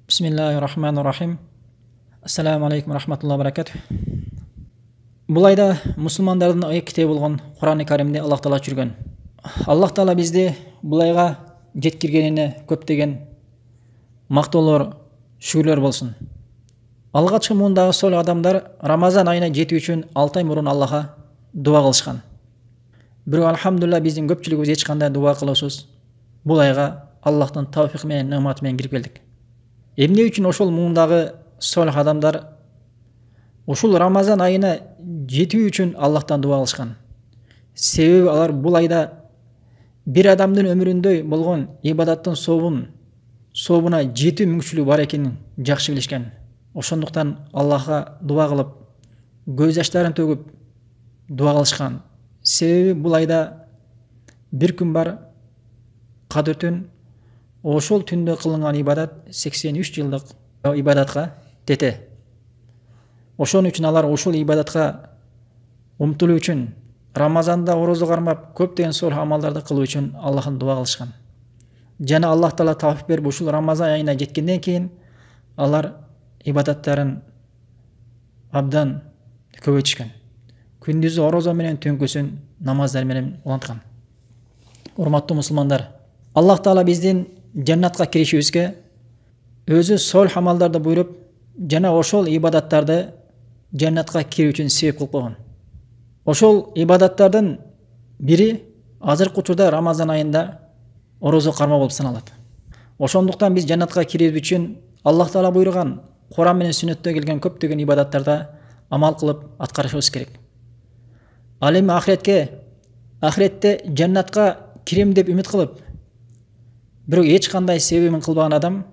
Bismillahirrahmanirrahim. Assalamu alaikum рахматуллахи баракатух. Бұл айда мұсылмандардың аяқ кітабы болған Құран-ы Кәрімде Аллах Тағала жүрген. Аллах Тағала бізді бұл айға жеткізгеніне көптеген мақтаулар, шүкірлер болсын. Алғашқы мұндағы сол адамдар Рамазан айына жету үшін 6 ай бұрын Аллаға дуа қылышқан. Бірақ алхамдулилла біздің көпшілігіміз ешқандай дуа қылусыз бұл айға Аллахтың тауфиқымен, нығматымен кіріп келдік. Емне үшін ошол мұндағы сол адамдар ошол Рамазан айына жету үшін Аллахтан дуа қылышқан. Себебі алар бұл айда бір адамдың өмірінде болған ибадаттың собына жету мүмкіншілігі бар екенін жақсы білішкен. Ошондуктан Аллахқа дуа қылып, көз жаштарын төгіп дуа қылышқан. Себебі бұл айда бір күн бар, қадір түн, ошол түнде қылынған ибадат 83 жылдық ибадатқа тете. Ошон үчүн алар ошол ибадатқа умтулуу үчүн Рамазанда орозо кармап көптөгөн сол амалдарды кылуу үчүн Аллахтан дуа кылышкан. Жана Аллах Таала тауфик берип ушул Рамазан айына жеткенден кийин алар ибадаттарын абдан көбөйтүшкөн. Күндүзү орозо менен, түнкүсүн намаздар менен уланткан. Урматтуу мусулмандар, Аллах Таала биздин жаннатка киришибизге өзү сол амалдарды буйруп, жана ошол ибадаттарды жаннатка кирүү үчүн себеп кылып койгон. Ошол ибадаттардын бири азыркы учурда Рамазан айында орозо кармоо болуп саналат. Ошондуктан биз жаннатка кирүү үчүн Аллах Таала буйруган Куран менен сүннөттө келген көптөгөн ибадаттарда амал кылып аткарышыбыз керек. Ал эми ахиретте жаннатка кирем деп үмүт кылып, бирок эч кандай себебин кылбаган адам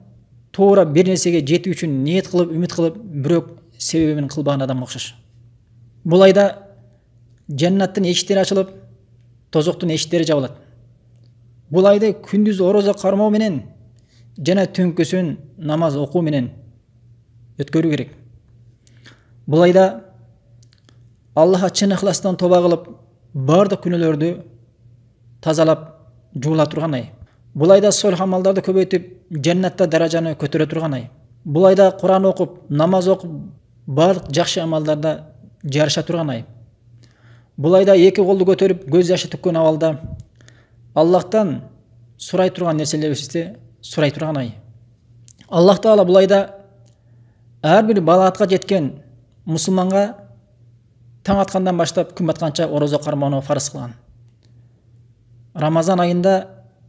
туура бир нерсеге жетүү үчүн ниет кылып, үмүт кылып, бирок себебин кылбаган адамга окшош. Бул айда жаннаттын эшиктери ачылып, тозоктун эшиктери жабылат. Бул айда күндүз орозо кармоо менен жана түнкүсүн намаз окуу менен өткөрүү керек. Бул айда Аллахка чын ыхластан тоба кылып, бардык күнөөлөрдү тазалап, жуула турган ай. Бул айда сол амалдарды көбөйтүп, жаннатта даражаны көтөрө турган ай. Бул айда Куран окуп, намаз окуп, бардык жакшы амалдарда жарыша турган ай. Бул айда эки колду көтөрүп, көз жашы төккөн абалда Аллахтан сурай турган нерселерибизди сурай турган ай. Аллах Таала бул айда ар бир балаатка жеткен мусулманга таң аткандан баштап күн батканча орозо кармоону фарыз кылган. Рамазан айында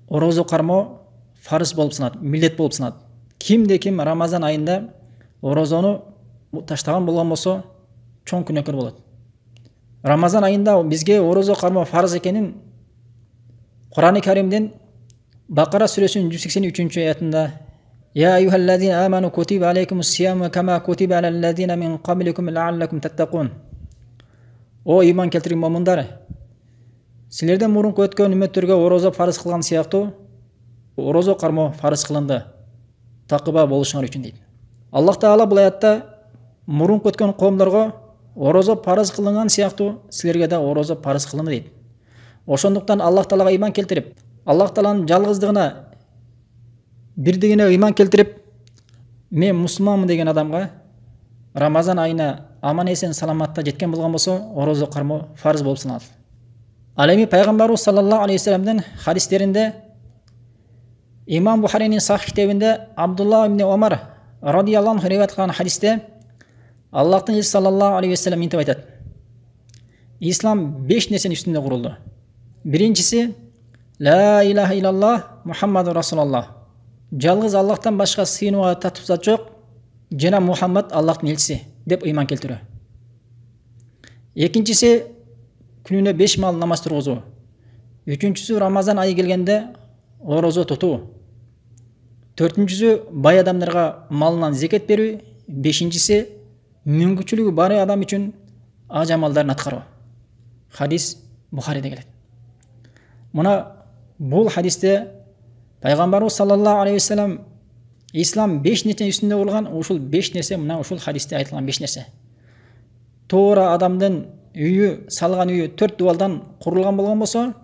орозо кармоо фарыз болуп санат, милдет болуп санат. Кимде ким Рамазан айында орозону таштаган болгон болсо чоң күнөөкөр болот. Рамазан айында бизге орозо кармоо фарыз экенин Куран-ы Кәримден Бакара сүрөсүнүн 183 аятында Я айюхаллазина аману кутиба алейкумус сияму кама кутиба алаллазина мин qablikum la'allakum tattaqun. О иман келтирген момундар, силерден мурунку өткөн үммөттөргө орозо фарыз кылган сыяктуу орозо кармоо фарыз кылынды, такыба болушуңар үчүн дейт. Аллах Таала бул аятта мурунку өткөн коомдорго орозо фарыз кылынган сыяктуу силерге да орозо фарыз кылынды дейт. Ошондуктан Аллах Таалага иман келтирип, Аллах Тааланын жалгыздыгына, бирдигине иман келтирип, мен мусулманмын деген адамга Рамазан айына аман эсен саламатта жеткен болгон болсо орозо кармоо фарыз болуп саналат. Ал эми пайгамбарыбыз саллаллаху алейхи вассаламдын хадистеринде Имам Бухаринин Сахих китебинде Абдулла ибн Омар радияллаху анху риwayat кылган хадисте Аллахтын элчиси саллаллаху алейхи вассалам мынтип айтат: Ислам 5 нерсенин үстүндө курулду. Биринчиси ла илаха иллаллах Мухаммаду расулаллах. Жалгыз Аллахтан башка сыйынууга татып зат жок, жана Мухаммад Аллахтын элчиси деп ыйман келтирүү. Экинчиси күнүнө 5 мал намаз тургузуу. Үчүнчүсү Рамазан айы келгенде орозо тутуу. Төртүнчүсү бай адамдарга малынан зекет берүү. Бешинчиси мүмкүнчүлүгү бар адам үчүн аж амалдарын аткаруу. Хадис Бухариде келет. Мына бул хадисте пайгамбарыбыз саллаллаху алейхи вассалам ислам 5 нерсе үстүндө курулган, ушул 5 нерсе мына ушул хадисте айтылган 5 нерсе. Туура адамдын үйү, салган үйү 4 дубалдан курулган болгон болсо,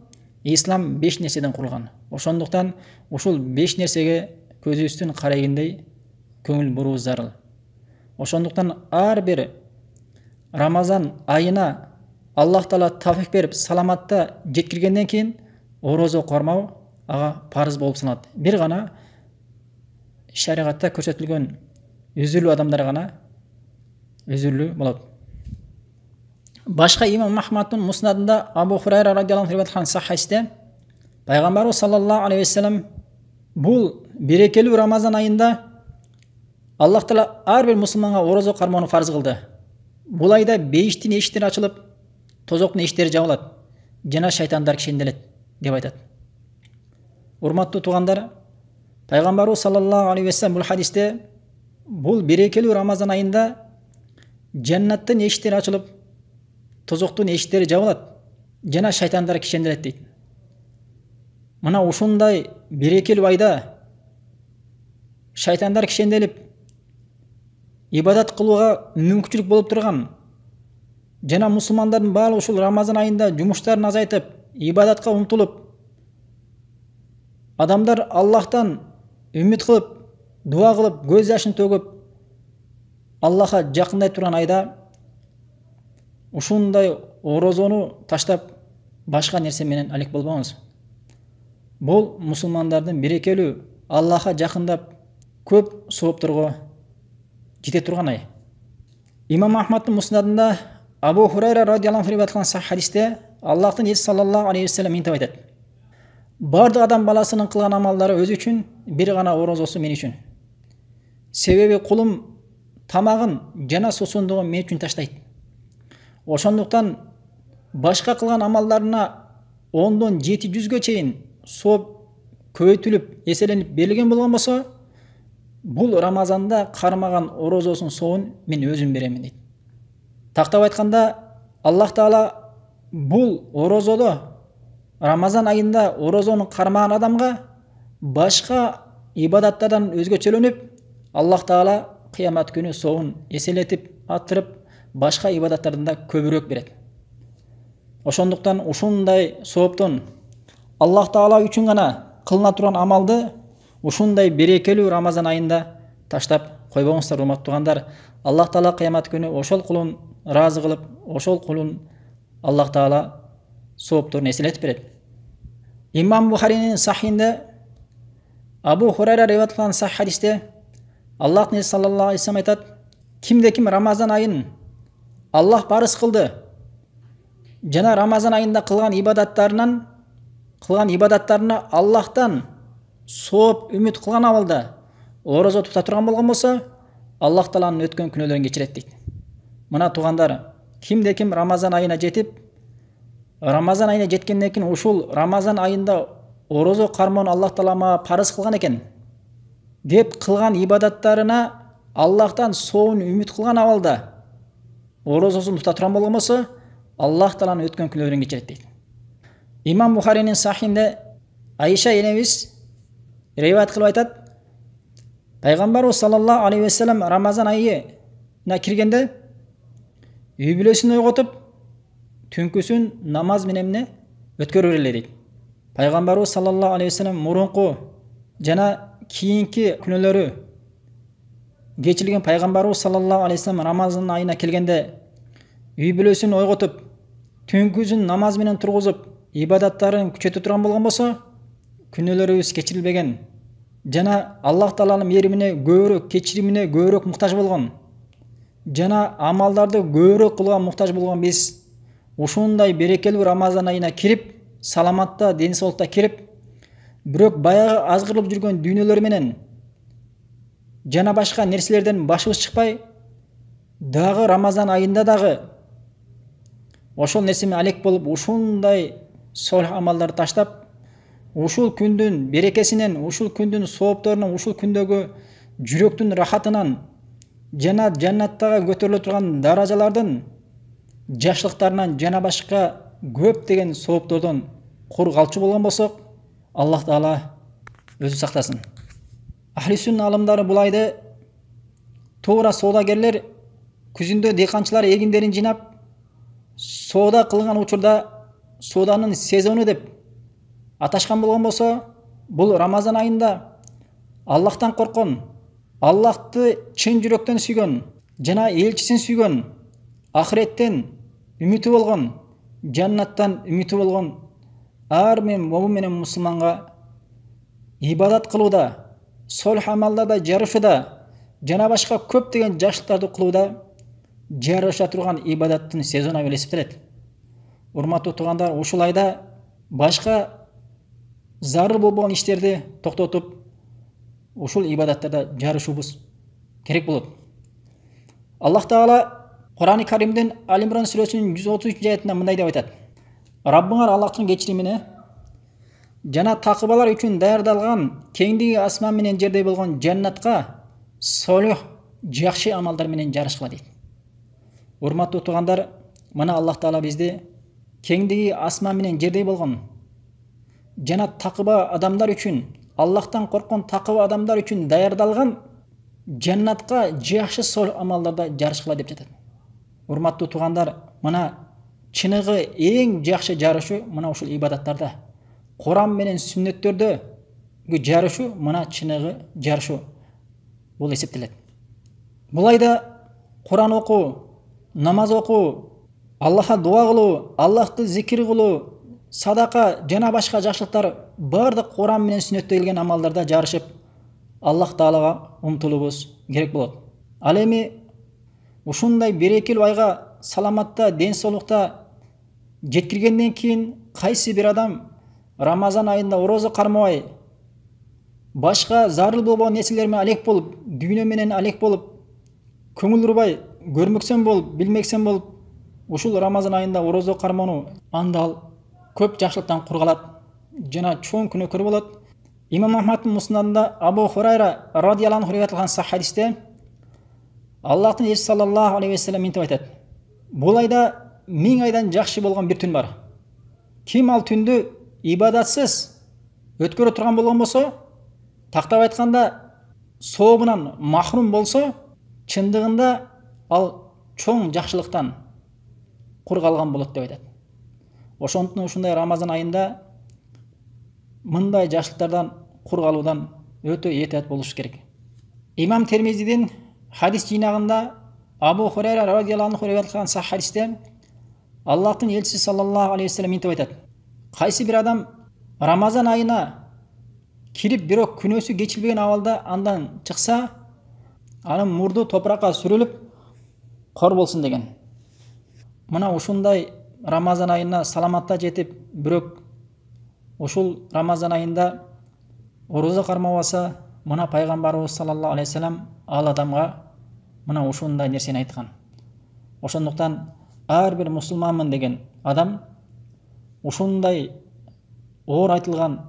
ислам 5 нерседен курулган. Ошондуктан ушул 5 нерсеге көзүбүздүн карайгындай көңіл буруу зарыл. Ошондуктан ар бир Рамазан айына Аллах Таала тауфик берип саламатта жеткиргенден кийин орозо кормау ага парыз болуп саналат. Бир гана шариатта көрсөтүлгөн үзүрлүү адамдар гана үзүрлүү болот. Башка имам Ахмаддын муснадында Абу Хурайра радиаллаху анху риwayat сахихте Пайгамбарыбыз саллаллаху алейхи вассалам бул берекелүү Рамазан айында Аллах Таала ар бир мусулманга орозо кармоону фарз кылды. Бул айда бейиштин эшиктери ачылып, тозоктун эшиктери жабылат, жана шайтандар кишенделет деп айтат. Урматтуу туугандар, Пайгамбарыбыз саллаллаху алейхи вассалам бул хадисте бул берекелүү Рамазан айында жаннаттын эшиктери ачылып, тозоктун эшиктери жабылат, жана шайтандар кишенделет дейт. Мына ушундай берекелүү айда шайтандар кишенделип ибадат кылууга мүмкүнчүлүк болуп турган жана мусулмандардын баары ушул Рамазан айында жумуштарын азайтып, ибадатка умтулуп, адамдар Аллахтан үмүт кылып, дуа кылып, көз жашын төгүп, Аллахка жакындай турган айда ушундай орозону таштап, башка нерсе менен алек болбоңуз. Бул мусулмандардын берекелүү, Аллахка жакындап, көп соопторго жете турган ай. Имам Ахмаддын муснадында Абу Хурайра радиаллаху анху риwayat кылган сахих хадисте Аллахтын элчиси саллаллаху алейхи вассалам мынтип айтат: Бардык адам баласынын кылган амалдары өзү үчүн, бир гана орозосу мен үчүн. Себеби кулум тамагын жана суусундугун мен үчүн таштайт. Ошондуктан башка кылган амалдарына 10дон 700гө чейин сооп көбөйтүлүп, эселенип берилген болгон болсо, бул Рамазанда кармаган орозосунун соовун мен өзүм беремин дейт. Тактап айтканда, Аллах Таала бул орозодо Рамазан айында орозону кармаган адамга башка ибадаттардан өзгөчөлөнүп, Аллах Таала кыямат күнү соовун эселетип, аттырып, башка ибадаттардан да көбүрөөк берет. Ошондуктан ушундай сооптон Аллах Таала үчүн гана кылына турган амалды ушундай берекелүү Рамазан айында таштап койбоңуздар, урматтуу туугандар. Аллах Таала кыямат күнү ошол кулун разы кылып, ошол кулун Аллах Таала соопторун эселетип берет. Имам Бухаринин сахихинде Абу Хурайра риwayat кылган сахих хадисте Аллахтын элчиси саллаллаху алейхи вассалам айтат: Кимде ким Рамазан айын Аллах парыз кылды, жана Рамазан айында кылган ибадаттарына Аллахтан сооп үмүт кылган абалда орозо тута турган болгон болсо, Аллах Тааланын өткөн күнөөлөрүн кечирет дейт. Мына туугандар, кимде ким Рамазан айына жетип, Рамазан айына жеткенден кийин ушул Рамазан айында орозо кармоону Аллах Таала мага парыз кылган экен деп кылган ибадаттарына Аллахтан соовун үмүт кылган абалда орозосун тута турган болгон болсо, Аллах Тааланын өткөн күнөөлөрүн кечирет дейт. Имам Бухаринин сахихинде Айша энебиз риwayat кылып айтат: Пайгамбарыбыз саллаллаху алейхи вассалам Рамазан айына киргенде үй бүлөсүн ойготуп, түнкүсүн намаз менен өткөрөр эле дейт. Пайгамбарыбыз саллаллаху алейхи вассалам мурунку жана кийинки күнөөлөрү кечирилген Пайгамбарыбыз саллаллаху алейхи вассалам Рамазан айына келгенде үй бүлөсүн ойготуп, түнкүсүн намаз менен тургузуп, ибадаттарын күчөтө турган болгон болсо, күнөөлөрүбүз кечирилбеген жана Аллах Тааланын мээримине көбүрөөк, кечиримине көбүрөөк муктаж болгон жана амалдарды көбүрөөк кылууга муктаж болгон биз ушундай берекелүү Рамазан айына кирип, саламатта, ден соолукта кирип, бирок баягы азгырылып жүргөн дүйнөлөр менен жана башка нерселерден башыбыз чыкпай, дагы Рамазан айында дагы ошол нерсе менен алек болуп, ушундай солих амалдарды таштап, ушул күндүн берекесинен, ушул күндүн соопторунан, ушул күндөгү жүрөктүн рахатынан жана жаннаттагы көтөрүлө турган даражалардын жакшылыктарынан жана башка көп деген сооптордон кур калчу болгон болсок, Аллах Таала өзү сактасын. Ахли сүнна алымдары бул айды туура соодагерлер күзүндө дыйканчылар эгиндерин жыйнап, соода кылган учурда сооданын сезону деп аташкан болгон болсо, бул Рамазан айында Аллахтан корккон, Аллахты чын жүректен сүйген, жана элчисин сүйген, ахиреттен үмүтү болгон, жаннаттан үмүтү болгон ар момун менен мусулманга ибадат кылууда, солих амалдарда жарышууда, жана башка көптөгөн жакшылыктарды кылууда жарыша турган ибадаттын сезону болуп эсептелет. Урматтуу туугандар, ушул айда башка зарыл болбогон иштерди токтотуп, ушул ибадаттарда жарышуубуз керек болот. Аллах Таала Кур'ан-ы Каримдин Ал-Имран сүрөсүнүн 133 аятында мындай деп айтат: Раббыңар Аллахтын кечиримине жана такыбалар үчүн даярдалган кеңдиги асман менен жердей болгон жаннатка солих жакшы амалдар менен жарышкыла дейт. Урматтуу туугандар, мына Аллах Таала бизди кеңдиги асман менен жердей болгон жана такыба адамдар үчүн, Аллахтан корккон такыба адамдар үчүн даярдалган жаннатка жакшы солих амалдарда жарышкыла деп жатат. Урматтуу туугандар, мына чыныгы эң жакшы жарышу мына ушул ибадаттарда. Кур'ан менен сүннөттөрдө жарышу мына чыныгы жарышу бул эсептелет. Бул айда Кур'ан окуу, намаз окуу, Аллахка дуа кылуу, Аллахты зикир кылуу, садака жана башка жакшылыктар бардык Кур'ан менен сүннөттө келген амалдарда жарышып, Аллах Таалага умтулуубуз керек болот. Ал эми ушундай берекелүү айга саламатта, ден соолукта жеткиргенден кийин кайсы бир адам Рамазан айында орозо кармабай, башка зарыл болбогон нерселер менен алек болуп, дүйнө менен алек болуп, көңүл урбай, көрмөксөн болуп, билмексен болуп, ушул Рамазан айында орозо кармануу анда ал көп жакшылыктан кур калат жана чоң күнөөкөр болот. Имам Ахмадтын муснадында Абу Хурайра радияллаху анху риwayat сах хадисте Аллахтын элчиси саллаллаху алейхи ва саллям мынтип айтат: Бул айда 1000 айдан жакшы болгон бир түн бар. Ким ал түндү ибадатсыз өткөрө турган болгон болсо, тактап айтканда сообунан махрум болсо, чындыгында ал чоң жакшылыктан кур калган болот деп айтат. Ошондуктан ушундай Рамазан айында мындай жакшылыктардан кур калуудан өтө этият болуш керек. Имам Термизидин хадис жыйнагында Абу Хурайра радияллаху анху риwayat кылган сах хадисте Аллахтын элчиси саллаллаху алейхи ва саллям мынтип айтат: Кайсы бир адам Рамазан айына кирип бирок күнөөсү кечилбеген абалда андан чыкса, анын мурду топуракка сүрүлүп кор болсун деген. Мына ушундай Рамазан айына саламатта жетип, бирок ушул Рамазан айында орозо кармабаса, мына пайгамбарыбыз саллаллаху алейхи ва саллям ал адамга мына ушундай нерсени айткан. Ошондуктан ар бир мусулманмын деген адам ушундай оор айтылган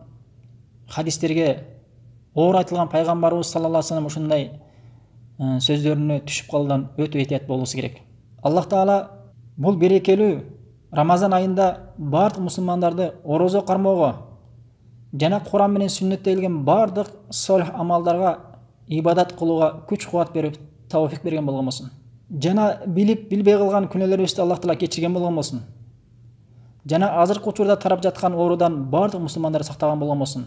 хадистерге, оор айтылган пайгамбарыбыз саллаллаху алейхи ва саллям ушундай сөздөрүнө түшүп калуудан өтө этият болуусу керек. Аллах Таала бул берекелүү Рамазан айында бардык мусулмандарды орозо кармоого жана Кур'ан менен сүннөттө келген бардык солих амалдарга ибадат кылууга күч кубат берип, тауфик берген болгон болсун. Жана билип, билбей кылган күнөөлөрүбүздү Аллах Таала кечирген болгон болсун. Жана азыркы учурда тарап жаткан оорудан бардык мусулмандар сактаган болгон болсун.